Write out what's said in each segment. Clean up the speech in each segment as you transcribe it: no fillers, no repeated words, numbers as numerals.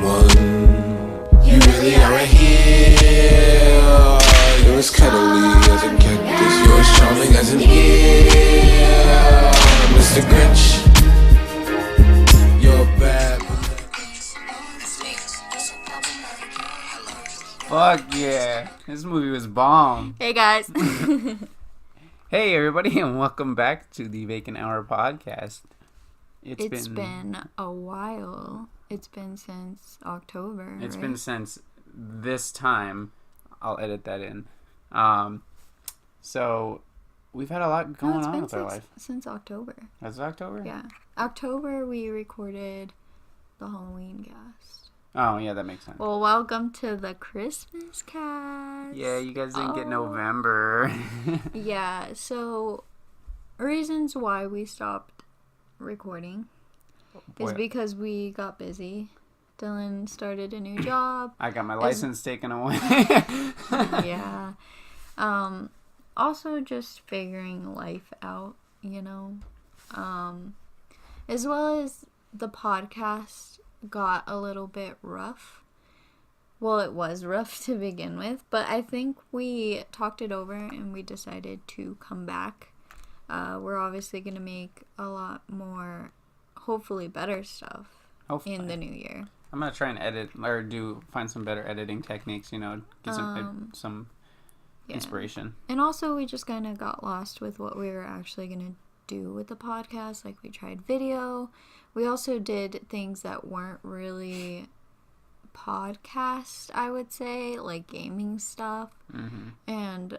someone. You really are a hero. You're as cuddly as a cactus. You're as charming as an eel. Mr. Grinch, you're bad. Fuck yeah. This movie was bomb. Hey guys. Hey everybody, and welcome back to the Vacant Hour Podcast. It's been a while. It's been since October. It's right? been since this time. I'll edit that in. So we've had a lot going on with our life. Since October. That's October? Yeah. October we recorded the Halloween cast. Oh yeah, that makes sense. Well, welcome to the Christmas cast. Yeah, you guys didn't get November. Yeah, so reasons why we stopped recording is because we got busy. Dylan started a new job. I got my license taken away. Yeah. Also just figuring life out, you know. As well as the podcast got a little bit rough. Well, it was rough to begin with, but I think we talked it over and we decided to come back. We're obviously going to make a lot more, hopefully better stuff in the new year. I'm going to try and edit or find some better editing techniques, you know, get some inspiration. And also we just kind of got lost with what we were actually going to do with the podcast. Like we tried video. We also did things that weren't really podcast, I would say, like gaming stuff. Mm-hmm. And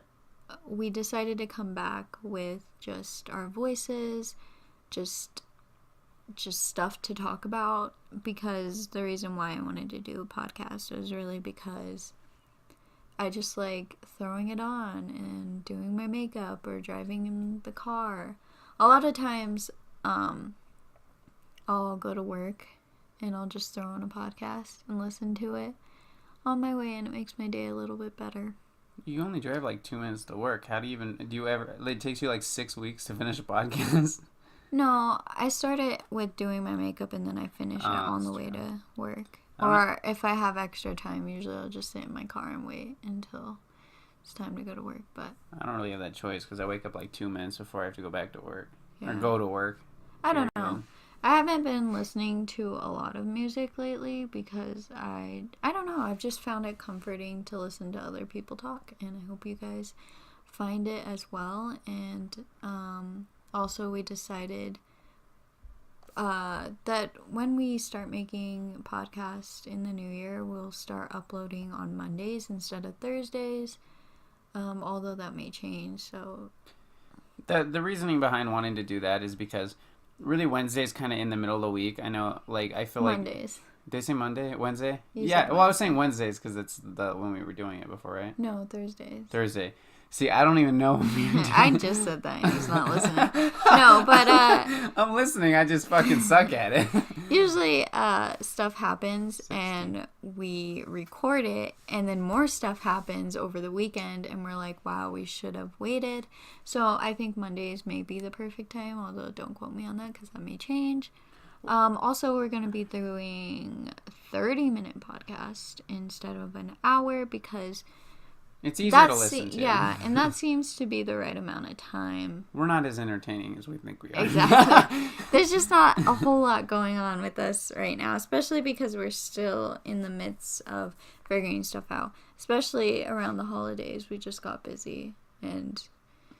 we decided to come back with just our voices, just stuff to talk about, because the reason why I wanted to do a podcast was really because I just like throwing it on and doing my makeup or driving in the car. A lot of times, I'll go to work and I'll just throw on a podcast and listen to it on my way, and it makes my day a little bit better. You only drive like 2 minutes to work. How do you ever, it takes you like 6 weeks to finish a podcast? No, I start it with doing my makeup and then I finish it on the way to work. Or if I have extra time, usually I'll just sit in my car and wait until it's time to go to work. But I don't really have that choice because I wake up like 2 minutes before I have to go back to work. Yeah. Or go to work. I don't know. I haven't been listening to a lot of music lately because I don't know. I've just found it comforting to listen to other people talk, and I hope you guys find it as well. And also we decided that when we start making podcasts in the new year, we'll start uploading on Mondays instead of Thursdays, although that may change. So the reasoning behind wanting to do that is because really Wednesday's kind of in the middle of the week. I know, like, I feel Mondays. Did they say Monday? Wednesday? Yeah, well, I was saying Wednesdays because it's when we were doing it before, right? No, Thursdays. Thursday. See, I don't even know. I just said that. He's not listening. No, but I'm listening. I just fucking suck at it. Usually, stuff happens and we record it, and then more stuff happens over the weekend, and we're like, wow, we should have waited. So I think Mondays may be the perfect time, although don't quote me on that because that may change. Also, we're going to be doing 30-minute podcast instead of an hour because it's easier to listen to. Yeah, and that seems to be the right amount of time. We're not as entertaining as we think we are. Exactly. There's just not a whole lot going on with us right now, especially because we're still in the midst of figuring stuff out. Especially around the holidays, we just got busy and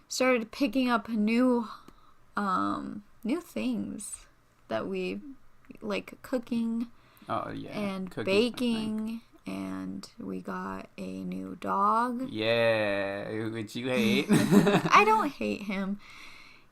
started picking up new things that we like, cooking. Oh yeah. And baking. And we got a new dog. Yeah, which you hate. I don't hate him.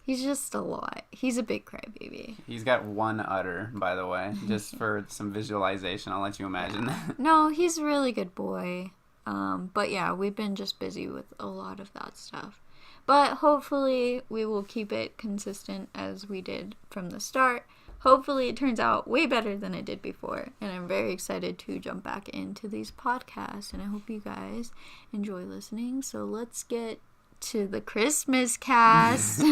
He's just a lot. He's a big crybaby. He's got one udder, by the way, just for some visualization. I'll let you imagine that. No, he's a really good boy. But yeah, we've been just busy with a lot of that stuff. But hopefully we will keep it consistent as we did from the start. Hopefully it turns out way better than it did before. And I'm very excited to jump back into these podcasts. And I hope you guys enjoy listening. So let's get to the Christmas cast.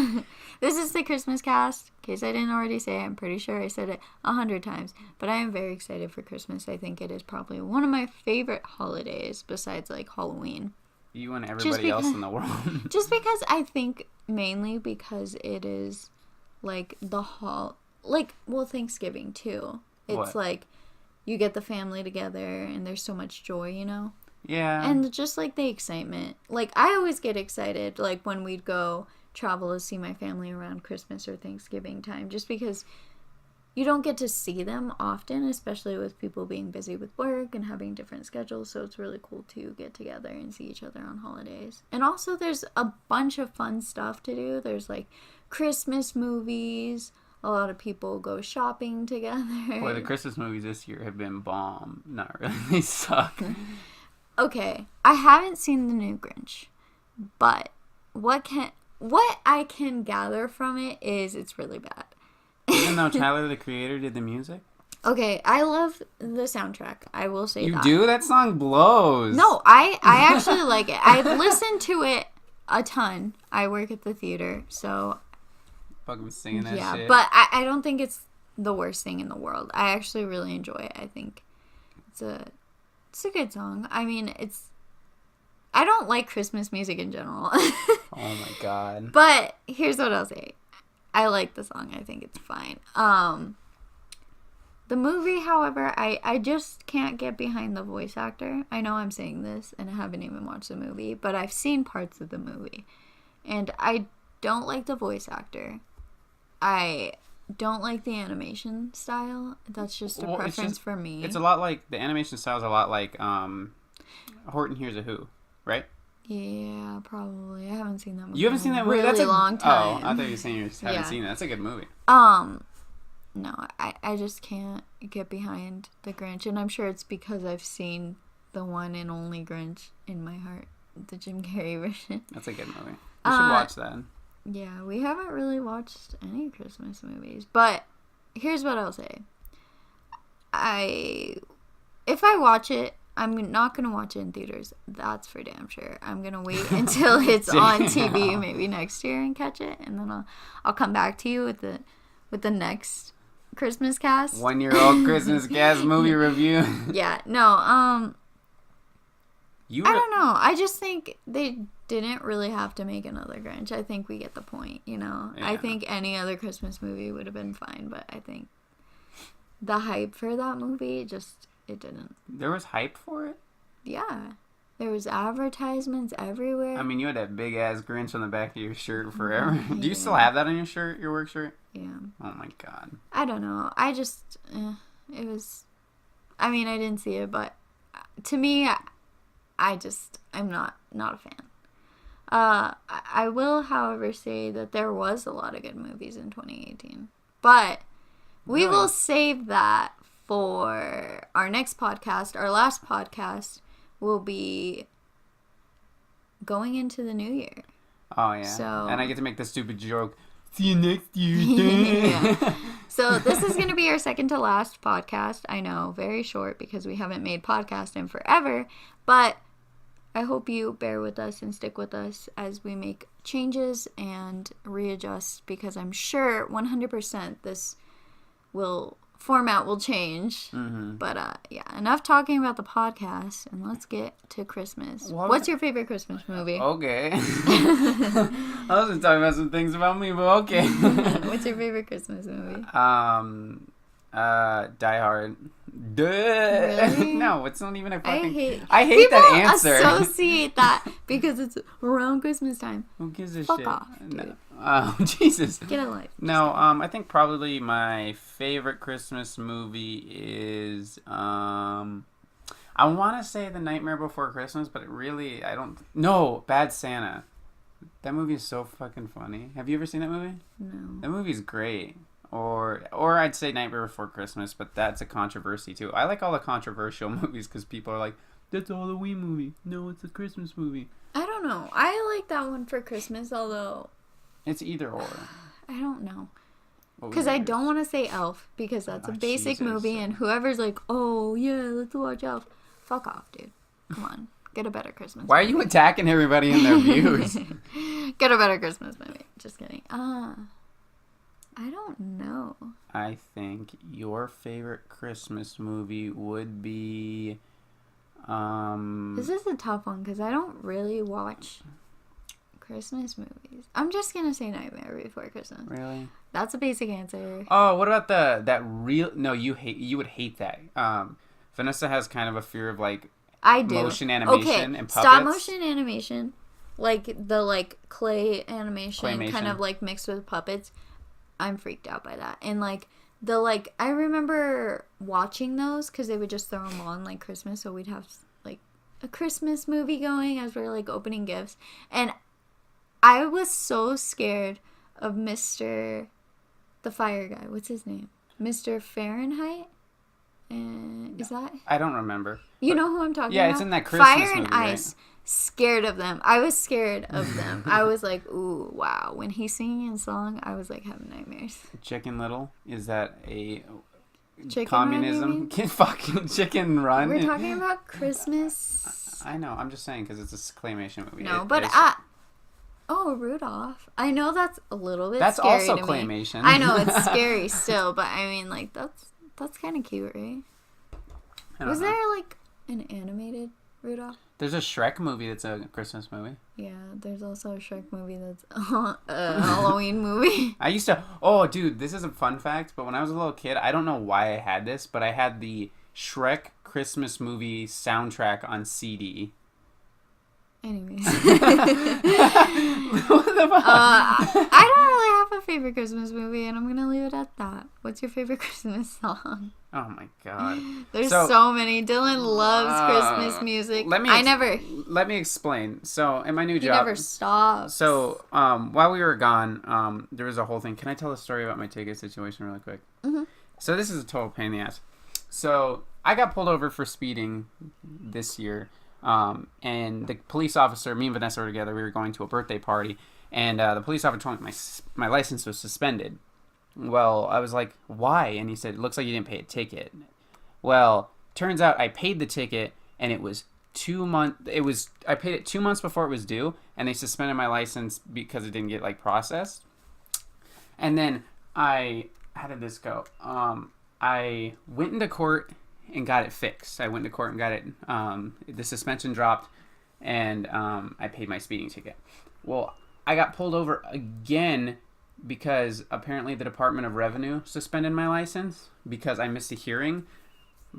This is the Christmas cast. In case I didn't already say it, I'm pretty sure I said it 100 times. But I am very excited for Christmas. I think it is probably one of my favorite holidays besides like Halloween. You and everybody else in the world. Just because I think mainly because it is like Thanksgiving too. It's like you get the family together and there's so much joy, you know? Yeah. And just like the excitement. Like I always get excited like when we'd go travel to see my family around Christmas or Thanksgiving time, just because you don't get to see them often, especially with people being busy with work and having different schedules. So it's really cool to get together and see each other on holidays. And also there's a bunch of fun stuff to do. There's like Christmas movies. A lot of people go shopping together. Boy, the Christmas movies this year have been bomb. Not really. They suck. Okay, I haven't seen the new Grinch, but what I can gather from it is it's really bad. Even though Tyler, the creator, did the music? Okay, I love the soundtrack. I will say you that. You do? That song blows. No, I actually like it. I listen to it a ton. I work at the theater, so... Fucking singing that shit. Yeah, but I don't think it's the worst thing in the world. I actually really enjoy it. I think it's a good song. I mean, I don't like Christmas music in general. Oh my god. But here's what I'll say. I like the song. I think it's fine. The movie, however, I just can't get behind the voice actor. I know I'm saying this and I haven't even watched the movie, but I've seen parts of the movie. And I don't like the voice actor. I don't like the animation style. That's just a preference for me. It's a lot like, the animation style is a lot like Horton Hears a Who, right? Yeah, probably. I haven't seen that movie. You haven't seen that movie? That's a long time. Oh, I thought you were saying you haven't seen it. That's a good movie. No, I just can't get behind the Grinch, and I'm sure it's because I've seen the one and only Grinch in my heart, the Jim Carrey version. That's a good movie. You should watch that. Yeah, we haven't really watched any Christmas movies, but here's what I'll say. If I watch it, I'm not going to watch it in theaters. That's for damn sure. I'm going to wait until it's on TV maybe next year and catch it, and then I'll come back to you with the next Christmas cast. 1-year-old Christmas cast movie review. Yeah, no, I don't know. I just think they didn't really have to make another Grinch. I think we get the point, you know? Yeah. I think any other Christmas movie would have been fine, but I think the hype for that movie it didn't. There was hype for it? Yeah. There was advertisements everywhere. I mean, you had that big-ass Grinch on the back of your shirt forever. Yeah. Do you still have that on your shirt, your work shirt? Yeah. Oh, my God. I don't know. I just, it was, I mean, I didn't see it, but to me, I'm not a fan. I will, however, say that there was a lot of good movies in 2018. But we will save that for our next podcast. Our last podcast will be going into the new year. Oh, yeah. So, and I get to make the stupid joke. See you next year. Yeah. So this is going to be our second to last podcast. I know, very short because we haven't made podcast in forever. But I hope you bear with us and stick with us as we make changes and readjust, because I'm sure 100% this format will change. Mm-hmm. But yeah, enough talking about the podcast, and let's get to Christmas. What's your favorite Christmas movie? Okay. I was just talking about some things about me, but okay. What's your favorite Christmas movie? Die Hard. Duh. Really? No, it's not even a fucking... I hate that answer. People associate that because it's around Christmas time. Who gives a Fuck shit? off, dude. No. Oh, Jesus. Get a life. No, I think probably my favorite Christmas movie is, I want to say The Nightmare Before Christmas, but I don't... No, Bad Santa. That movie is so fucking funny. Have you ever seen that movie? No. That movie's great. Or I'd say Nightmare Before Christmas, but that's a controversy too. I like all the controversial movies because people are like, that's a Halloween movie. No, it's a Christmas movie. I don't know. I like that one for Christmas, although... It's either or. I don't know. Because I don't want to say Elf, because that's a basic movie, and whoever's like, oh, yeah, let's watch Elf. Fuck off, dude. Come on. Get a better Christmas Why are movie. you attacking everybody in their views? Get a better Christmas movie. Just kidding. I don't know. I think your favorite Christmas movie would be... This is a tough one because I don't really watch Christmas movies. I'm just going to say Nightmare Before Christmas. Really? That's a basic answer. Oh, what about that real... No, you would hate that. Vanessa has kind of a fear of, like, I do. motion animation and puppets. Stop motion animation. Like, the, like, clay animation Claymation. kind of, like, mixed with puppets. I'm freaked out by that. And, like, I remember watching those because they would just throw them on, like, Christmas. So we'd have, like, a Christmas movie going as we're, like, opening gifts. And I was so scared of Mr. the fire guy. What's his name? Mr. Fahrenheit? And is that? I don't remember. You know who I'm talking about? Yeah, it's in that Christmas Fire and movie, Ice. right? Scared of them. I was scared of them. I was like, ooh, wow. When he's singing a song, I was like having nightmares. Chicken Little? Is that a Chicken communism? Run, Fucking Chicken Run? We're talking about Christmas. I know. I'm just saying because it's a claymation movie. No, but oh, Rudolph. I know that's a little bit that's scary also to claymation. Me. I know it's scary still, but I mean, like that's kind of cute, right? Was there like an animated Rudolph? There's a Shrek movie that's a Christmas movie. Yeah, there's also a Shrek movie that's a Halloween movie. I used to... Oh, dude, this is a fun fact, but when I was a little kid, I don't know why I had this, but I had the Shrek Christmas movie soundtrack on CD. Anyways. What the fuck? I don't really have a favorite Christmas movie, and I'm going to leave it at that. What's your favorite Christmas song? Oh, my God. There's so many. Dylan loves Christmas music. Let me explain. So, in my new job... He never stops. So, while we were gone, there was a whole thing. Can I tell a story about my ticket situation really quick? Mm-hmm. So, this is a total pain in the ass. So, I got pulled over for speeding this year. And the police officer, me and Vanessa were together. We were going to a birthday party. And the police officer told me my license was suspended. Well, I was like, why? And he said, it looks like you didn't pay a ticket. Well, turns out I paid the ticket, and it was 2 months. I paid it 2 months before it was due, and they suspended my license because it didn't get like processed. And then how did this go? I went into court and got it fixed. I went to court and got it. The suspension dropped, and I paid my speeding ticket. Well, I got pulled over again because apparently the Department of Revenue suspended my license because I missed a hearing,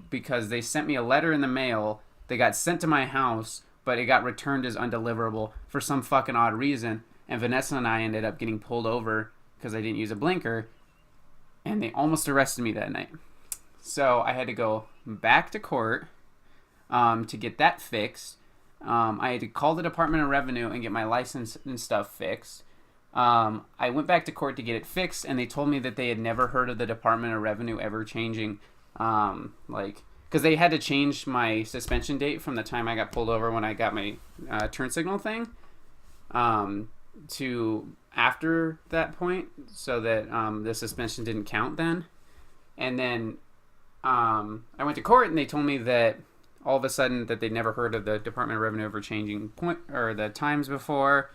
because they sent me a letter in the mail that got sent to my house, but it got returned as undeliverable for some fucking odd reason, and Vanessa and I ended up getting pulled over because I didn't use a blinker, and they almost arrested me that night. So I had to go back to court to get that fixed. I had to call the Department of Revenue and get my license and stuff fixed. I went back to court to get it fixed, and they told me that they had never heard of the Department of Revenue ever changing, because they had to change my suspension date from the time I got pulled over when I got my turn signal thing to after that point, so that the suspension didn't count then. And then I went to court, and they told me that all of a sudden that they'd never heard of the Department of Revenue ever changing the times before,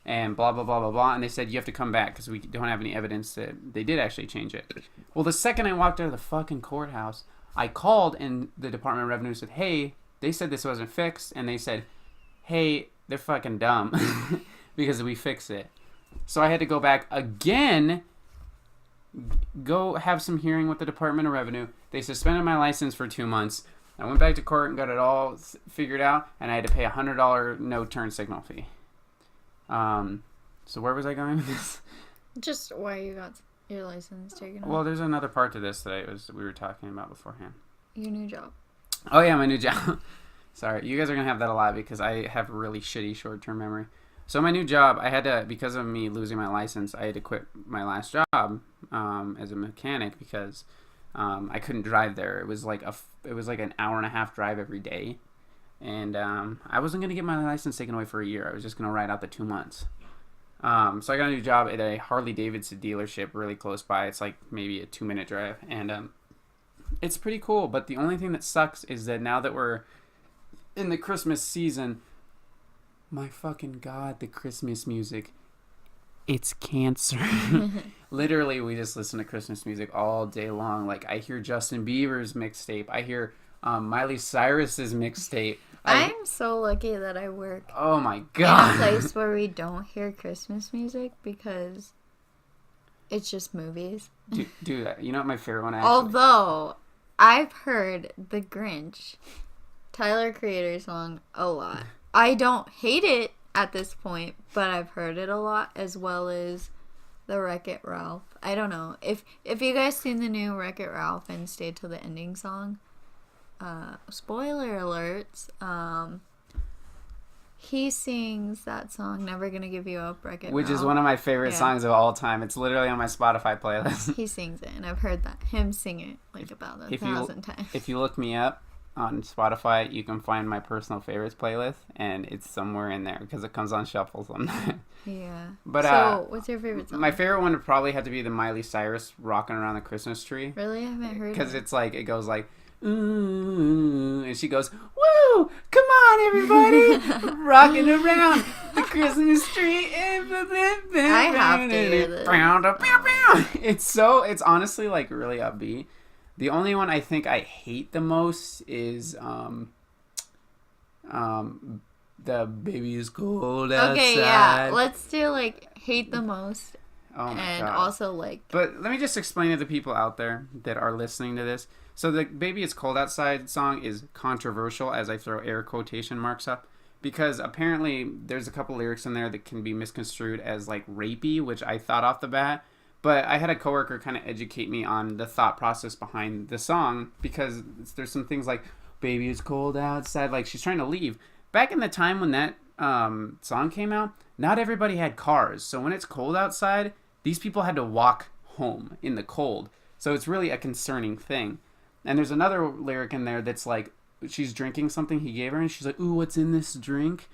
and blah, blah, blah, blah, blah. And they said, you have to come back because we don't have any evidence that they did actually change it. Well, the second I walked out of the fucking courthouse, I called, and the Department of Revenue said, hey, they said this wasn't fixed. And they said, hey, they're fucking dumb because we fixed it. So I had to go back again, go have some hearing with the Department of Revenue. They suspended my license for 2 months. I went back to court and got it all figured out, and I had to pay a $100 no turn signal fee. So where was I going with this? Just why you got your license taken off. Well, there's another part to this that we were talking about beforehand. Your new job. Oh yeah, my new job. Sorry, you guys are gonna have that a lot because I have really shitty short-term memory. So my new job, I had to, because of me losing my license, I had to quit my last job as a mechanic because I couldn't drive there. It was like an hour and a half drive every day. And I wasn't going to get my license taken away for a year. I was just going to ride out the 2 months. So I got a new job at a Harley-Davidson dealership really close by. It's like maybe a 2-minute drive. And it's pretty cool. But the only thing that sucks is that now that we're in the Christmas season, my fucking God, the Christmas music. It's cancer. Literally, we just listen to Christmas music all day long. Like, I hear Justin Bieber's mixtape. I hear Miley Cyrus's mixtape. I'm so lucky that I work Oh my in a God. place where we don't hear Christmas music because it's just movies. Dude, you know what my favorite one actually? Although, I've heard The Grinch, Tyler Creator song, a lot. I don't hate it at this point, but I've heard it a lot, as well as the Wreck-It Ralph. I don't know. If you guys seen the new Wreck-It Ralph and stayed till the ending song, spoiler alerts, he sings that song, Never Gonna Give You Up, Wreck-It Which Ralph. is one of my favorite songs of all time. It's literally on my Spotify playlist. He sings it, and I've heard him sing it like about 1,000 times. If you look me up on Spotify, you can find my personal favorites playlist, and it's somewhere in there because it comes on shuffle sometimes. Yeah. But so, what's your favorite song? My favorite one would probably have to be the Miley Cyrus "Rocking Around the Christmas Tree." Really, I haven't heard. Because it's like it goes like, ooh, and she goes, "Woo! Come on, everybody, rocking around the Christmas tree." I have to hear this. It's honestly like really upbeat. The only one I think I hate the most is the Baby Is Cold Outside. Okay, yeah. Let's do like hate the most. Oh my and God. also like. But let me just explain to the people out there that are listening to this. So the Baby It's Cold Outside song is controversial, as I throw air quotation marks up, because apparently there's a couple lyrics in there that can be misconstrued as like rapey, which I thought off the bat. But I had a coworker kind of educate me on the thought process behind the song, because there's some things like, baby, it's cold outside, like she's trying to leave. Back in the time when that song came out, not everybody had cars. So when it's cold outside, these people had to walk home in the cold. So it's really a concerning thing. And there's another lyric in there that's like, she's drinking something he gave her, and she's like, ooh, what's in this drink?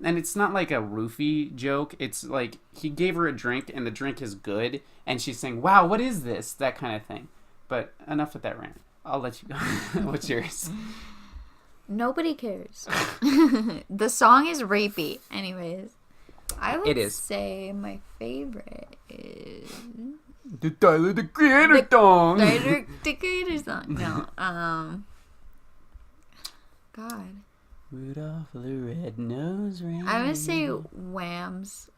And it's not like a roofie joke. It's like he gave her a drink and the drink is good. And she's saying, wow, what is this? That kind of thing. But enough with that rant. I'll let you go. What's yours? Nobody cares. The song is rapey. Anyways, I would say my favorite is... The Tyler the Creator song. Tyler the Creator song. No. God. Rudolph the Red-Nosed Reindeer. I would say Wham's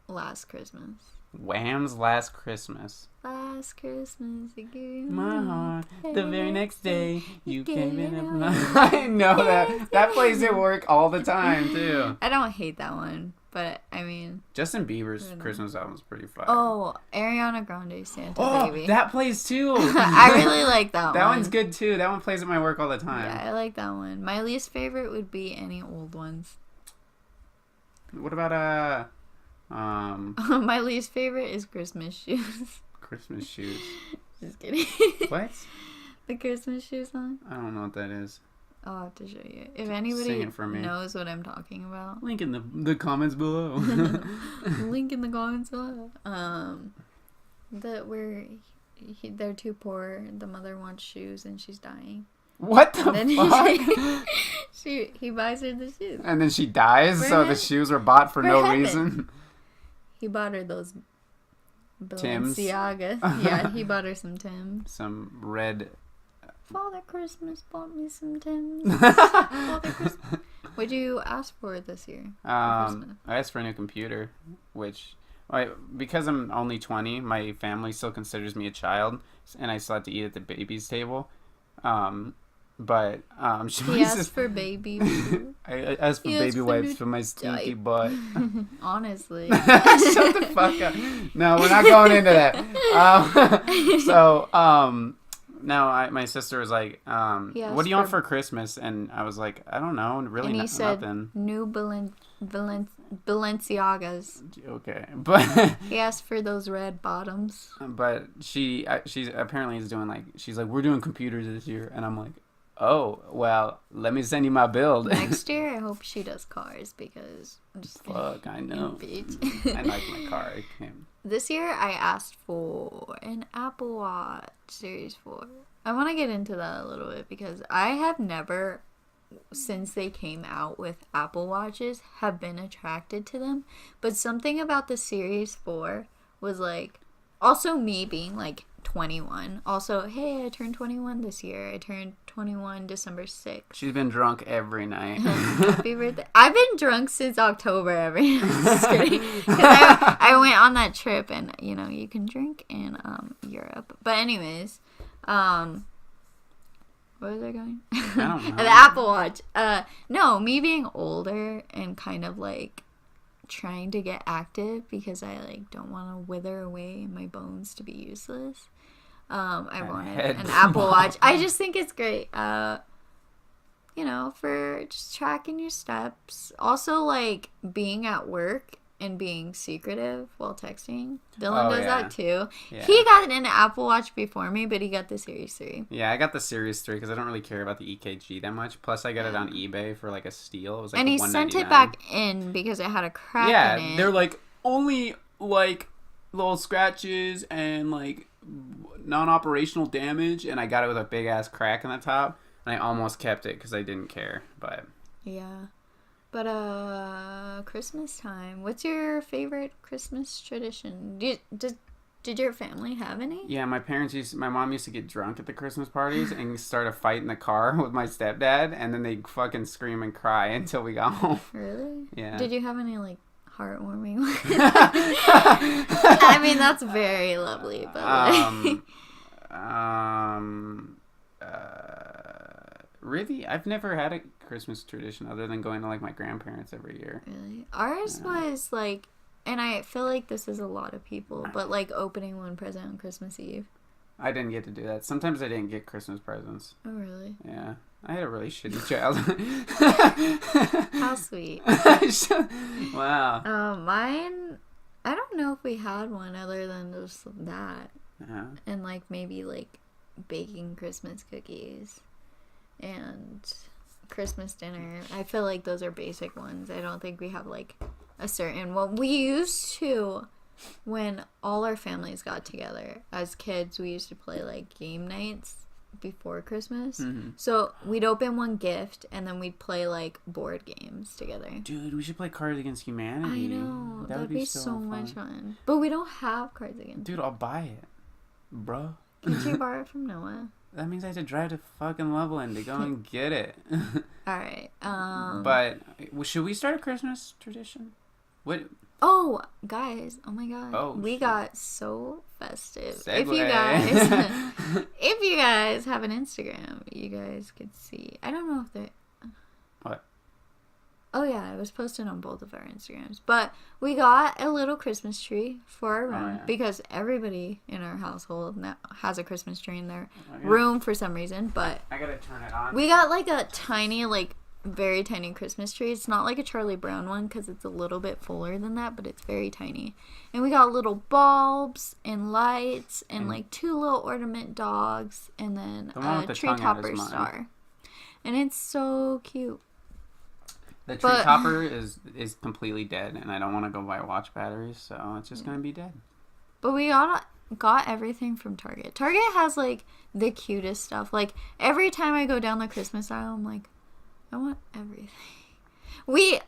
Last Christmas. Wham's Last Christmas. Last Christmas, you gave my heart. The very next day, you came in. I know that plays at work all the time too. I don't hate that one, but I mean, Justin Bieber's Christmas album is pretty fire. Oh, Ariana Grande, Santa Baby. That plays too. I really like that one. That one's good too. That one plays at my work all the time. Yeah, I like that one. My least favorite would be any old ones. What about my least favorite is Christmas shoes. Christmas shoes. Just kidding. What? The Christmas shoe song? I don't know what that is. I'll have to show you. If anybody for me. knows what I'm talking about. Link in the comments below. Link in the comments below. They're too poor. The mother wants shoes and she's dying. What the fuck? He buys her the shoes. And then she dies, so the shoes were bought for no reason. He bought her those Tim's. Balenciaga. Yeah, he bought her some Tim's. Some red. Father Christmas bought me some Tim's. Father Christmas. What'd you ask for this year? I asked for a new computer, which, because I'm only 20, my family still considers me a child, and I still have to eat at the baby's table. But he asked for baby food. I asked for baby wipes for my stinky butt. Honestly. Shut the fuck up. No, we're not going into that. Now my sister was like, what do you want for Christmas? And I was like, I don't know. Really, and he said, nothing. New Balenciagas. Okay. But he asked for those red bottoms. But she's apparently is doing she's like, we're doing computers this year. And I'm like, oh, well, let me send you my build. Next year, I hope she does cars, because I'm just fuck, I know. I like my car. This year, I asked for an Apple Watch Series 4. I want to get into that a little bit, because I have never since they came out with Apple Watches, have been attracted to them. But something about the Series 4 was like, also me being like 21. Also, hey, I turned 21 this year. I turned 21 December 6th. She's been drunk every night. Happy birthday. I've been drunk since October every night. Just kidding. 'Cause I went on that trip and, you know, you can drink in Europe. But anyways, where was I going? I don't know. The Apple Watch. No, me being older and kind of like trying to get active because I like don't want to wither away my bones to be useless. I wanted an Apple Watch. I just think it's great. You know, for just tracking your steps. Also, like being at work and being secretive while texting. Dylan does that too. Yeah. He got an Apple Watch before me, but he got the Series 3. Yeah, I got the Series 3 because I don't really care about the EKG that much. Plus, I got it on eBay for like a steal. It was like and he sent it back in because it had a crack in it. They're like only like little scratches and like non-operational damage, and I got it with a big ass crack in the top, and I almost kept it because I didn't care. But yeah. But Christmas time. What's your favorite Christmas tradition? Did your family have any? Yeah, my mom used to get drunk at the Christmas parties and start a fight in the car with my stepdad, and then they'd fucking scream and cry until we got home. Really? Yeah. Did you have any like heartwarming ones? I mean, that's very lovely, but like... really, I've never had a Christmas tradition other than going to like my grandparents every year. Really? Ours was like, and I feel like this is a lot of people, but like opening one present on Christmas Eve. I didn't get to do that. Sometimes I didn't get Christmas presents. Oh, really? Yeah. I had a really shitty childhood. How sweet. Wow. Mine, I don't know if we had one other than just that. Yeah. And like maybe like baking Christmas cookies and Christmas dinner. I feel like those are basic ones. I don't think we have like a certain one. We used to, when all our families got together as kids, we used to play like game nights before Christmas. Mm-hmm. So we'd open one gift and then we'd play like board games together. Dude, we should play Cards Against Humanity. I know. That'd be so much fun. But we don't have Cards Against. Dude, I'll buy it. Bruh. Could you borrow it from Noah? That means I have to drive to fucking Loveland to go and get it. Alright. But should we start a Christmas tradition? What? Oh, guys! Oh my God! Oh, we got so festive. Segue. If you guys have an Instagram, you guys could see. I don't know if they. What? Oh yeah, it was posted on both of our Instagrams. But we got a little Christmas tree for our room because everybody in our household now has a Christmas tree in their room for some reason. But I gotta turn it on. We got like a tiny, like very tiny Christmas tree. It's not like a Charlie Brown one because it's a little bit fuller than that, but it's very tiny. And we got little bulbs and lights and like 2 little ornament dogs and then a tree topper star. And it's so cute. The tree topper is completely dead, and I don't want to go buy watch batteries, so it's just gonna be dead. But we got everything from Target. Target has like the cutest stuff. Like every time I go down the Christmas aisle, I'm like, I want everything. We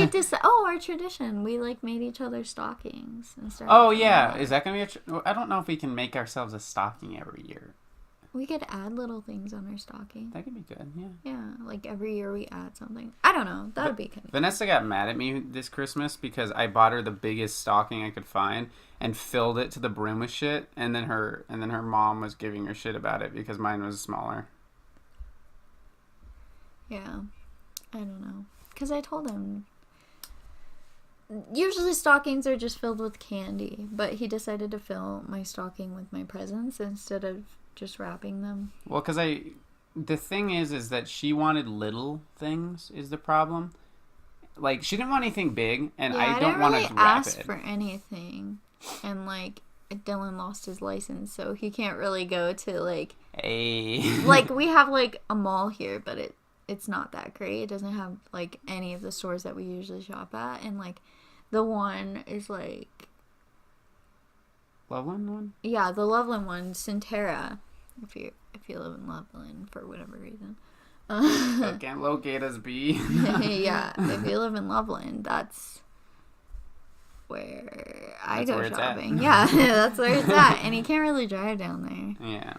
just our tradition. We like made each other stockings and stuff. Oh yeah, is that gonna be I don't know if we can make ourselves a stocking every year. We could add little things on our stocking. That could be good, yeah. Yeah, like every year we add something. I don't know. That would be kind of Vanessa got mad at me this Christmas because I bought her the biggest stocking I could find and filled it to the brim with shit, and then her mom was giving her shit about it because mine was smaller. Yeah, I don't know. Because I told him. Usually stockings are just filled with candy, but he decided to fill my stocking with my presents instead of just wrapping them. Well, because the thing is that she wanted little things is the problem. Like, she didn't want anything big, and I don't want to wrap it. I didn't really ask for anything, and, like, Dylan lost his license, so he can't really go to, like... like, we have, like, a mall here, but it's not that great. It doesn't have, like, any of the stores that we usually shop at, and, like, the one is, like... Loveland one? Yeah, the Loveland one, Centera, if you live in Loveland for whatever reason. Can't locate us, B. Yeah, if you live in Loveland, that's where I go shopping. Yeah, that's where it's at. And you can't really drive down there. Yeah.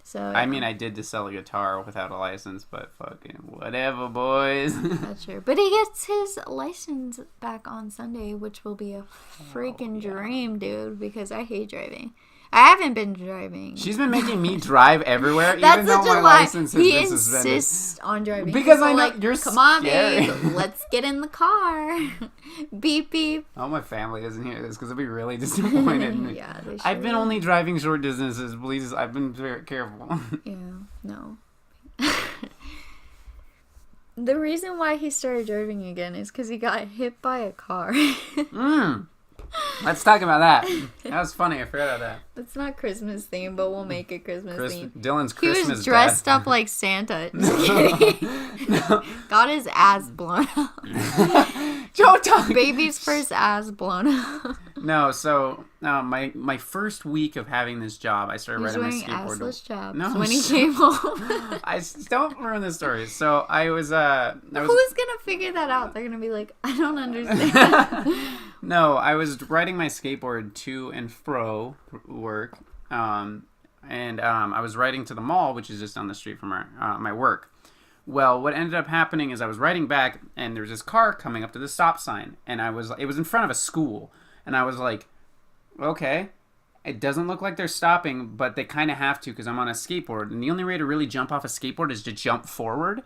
So I mean, I did to sell a guitar without a license, but fucking whatever, boys. That's true. But he gets his license back on Sunday, which will be a freaking dream, dude, because I hate driving. I haven't been driving. She's been making me drive everywhere, That's even though my license has been suspended. He insists on driving. Because I know like, you're come on, scary. babe, let's get in the car. Beep, beep. Oh, my family doesn't hear this because they'll be really disappointed in me. Yeah, they should. I've been only driving short distances, please. I've been very careful. Yeah, no. The reason why he started driving again is because he got hit by a car. Let's talk about that. That was funny. I forgot about that. It's not Christmas themed, but we'll make it Christmas themed. Dylan's Christmas. He was dressed up like Santa. Just kidding. No. Got his ass blown out. Don't talk. Baby's first ass blown out. No, so my first week of having this job, I started riding my skateboard. He was wearing assless chaps No, when he came home. Don't ruin the story. So I was Who's gonna figure that out? They're gonna be like, I don't understand. No, I was riding my skateboard to and fro work, and I was riding to the mall, which is just down the street from my work. Well, what ended up happening is I was riding back, and there was this car coming up to the stop sign, and it was in front of a school, and I was like, okay, it doesn't look like they're stopping, but they kind of have to because I'm on a skateboard, and the only way to really jump off a skateboard is to jump forward.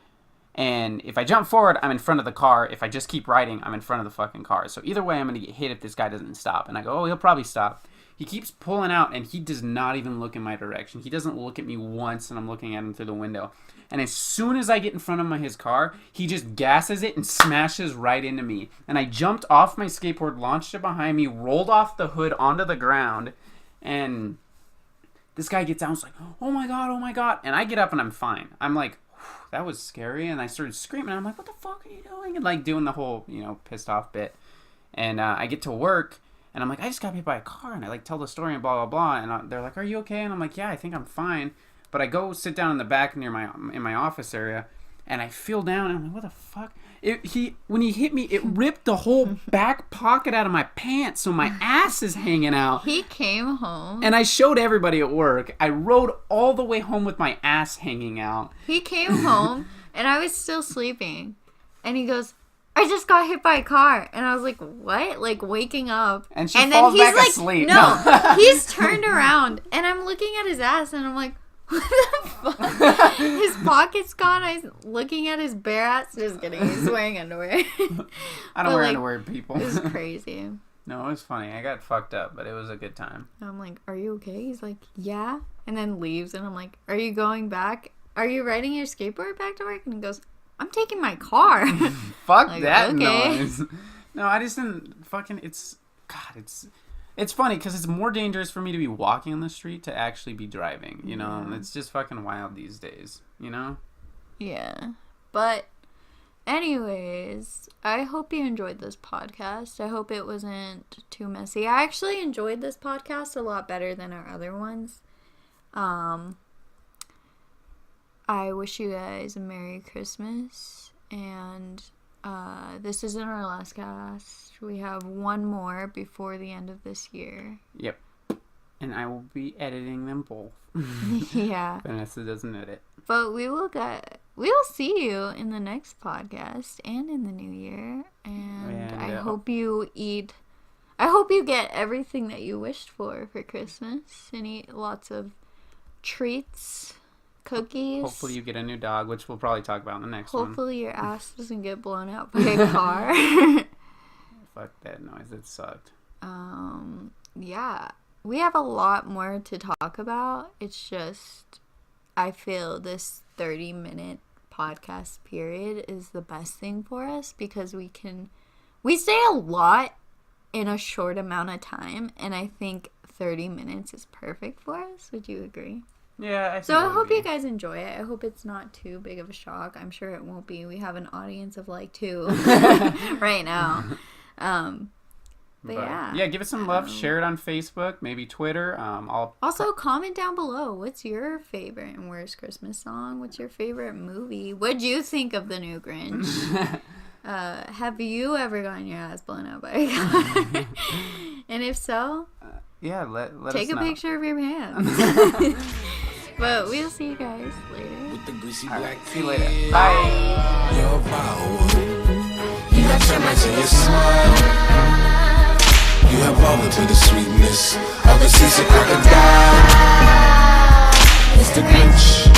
And if I jump forward, I'm in front of the car. If I just keep riding, I'm in front of the fucking car. So either way, I'm going to get hit if this guy doesn't stop. And I go, oh, he'll probably stop. He keeps pulling out, and he does not even look in my direction. He doesn't look at me once, and I'm looking at him through the window. And as soon as I get in front of his car, he just gasses it and smashes right into me. And I jumped off my skateboard, launched it behind me, rolled off the hood onto the ground, and this guy gets out and is like, oh my God. And I get up, and I'm fine. I'm like, that was scary, and I started screaming. I'm like, what the fuck are you doing? And like doing the whole, pissed off bit. And I get to work, and I'm like, I just got hit by a car, and I like tell the story and blah, blah, blah. And they're like, are you okay? And I'm like, yeah, I think I'm fine. But I go sit down in the back near in my office area, and I feel down, and I'm like, what the fuck? When he hit me, it ripped the whole back pocket out of my pants, so my ass is hanging out. He came home. And I showed everybody at work. I rode all the way home with my ass hanging out. He came home, and I was still sleeping. And he goes, I just got hit by a car. And I was like, what? Like, waking up. And she falls back asleep. No, he's turned around, and I'm looking at his ass, and I'm like, what the fuck? His pocket's gone. I'm looking at his bare ass. Just kidding. He's wearing underwear. I don't wear underwear, people. It was crazy. No, it was funny. I got fucked up, but it was a good time. I'm like, are you okay? He's like, yeah. And then leaves. And I'm like, are you going back? Are you riding your skateboard back to work? And he goes, I'm taking my car. Fuck like, that okay. noise. No, I just didn't fucking... It's funny because it's more dangerous for me to be walking on the street to actually be driving, Yeah. And it's just fucking wild these days, Yeah. But anyways, I hope you enjoyed this podcast. I hope it wasn't too messy. I actually enjoyed this podcast a lot better than our other ones. I wish you guys a Merry Christmas, and this isn't our last cast. We have one more before the end of this year. Yep. And I will be editing them both. Yeah. Vanessa doesn't edit. But we will see you in the next podcast and in the new year. And I hope you get everything that you wished for Christmas and eat lots of treats. Cookies. Hopefully you get a new dog, which we'll probably talk about in the next one. Hopefully your ass doesn't get blown out by a car. Fuck that noise. It sucked. Yeah. We have a lot more to talk about. It's just, I feel this 30-minute podcast period is the best thing for us because we say a lot in a short amount of time, and I think 30 minutes is perfect for us. Would you agree? Yeah, I hope you guys enjoy it. I hope it's not too big of a shock. I'm sure it won't be. We have an audience of like 2 right now. But yeah. Yeah, give it some love. Share it on Facebook, maybe Twitter. Also, comment down below. What's your favorite and worst Christmas song? What's your favorite movie? What'd you think of the new Grinch? Have you ever gotten your ass blown out by a car? And if so, yeah, let take us know. A picture of your hands. But we'll see you guys later. With the greasy All black right, see you later. Bye. Your power. You got termites in your smile. You have all to the sweetness of a seasick crocodile. It's the Grinch.